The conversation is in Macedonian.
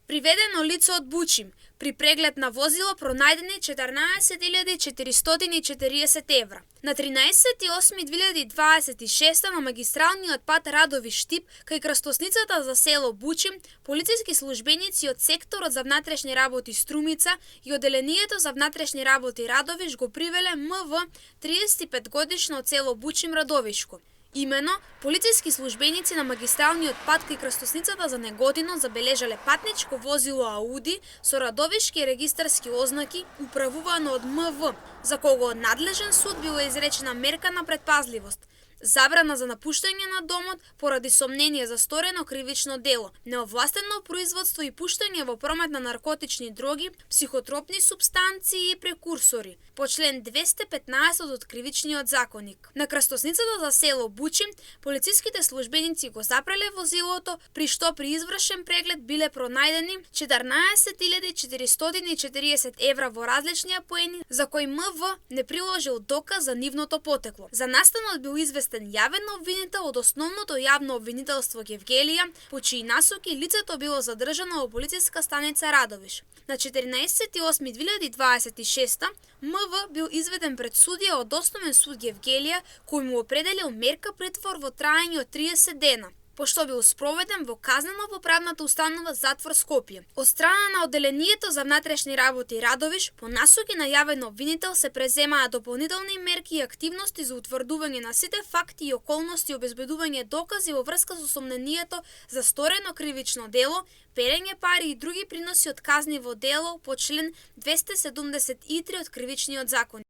Приведено лице од Бучим. При преглед на возило пронајдени 14.440 евра. На 13.8.2026 на магистралниот пат Радовиш-Штип, кај крстосницата за село Бучим, полициски службеници од секторот за внатрешни работи Струмица и одделението за внатрешни работи Радовиш го привеле МВ 35 годишно од село Бучим Радовишко. Имено, полициски службеници на магистралниот пат кај крстосницата за Неготино забележале патничко возило Ауди со радовишки регистарски ознаки управувано од МВ, за кого од надлежен суд била изречена мерка на предпазливост, забрана за напуштање на домот поради сомнение за сторено кривично дело, неовластено производство и пуштање во промет на наркотични дроги, психотропни супстанции и прекурсори, по член 215 од Кривичниот законник. На крстосницата за село Бучим, полициските службеници го запреле возилото, при што при извршен преглед биле пронајдени 14.440 евра во различни апоени, за кои МВ не приложил доказ за нивното потекло. За настанот бил известен јавен обвинител од основното јавно обвинителство Гевгелија, по чии насоки лицето било задржано во полициска станица Радовиш. На 14.8.2026 МВ бил изведен пред судија од Основен суд Гевгелија, кој му определил мерка притвор во траење од 30 дена, пошто бил спроведен во казнено-поправната установа затвор Скопје. Од страна на одделението за внатрешни работи Радовиш, по насоки на јавен обвинител се преземаат дополнителни мерки и активности за утврдување на сите факти и околности и обезбедување докази во врска со сомнението за сторено кривично дело, перење пари и други приноси од казниво дело по член 273 од Кривичниот закон.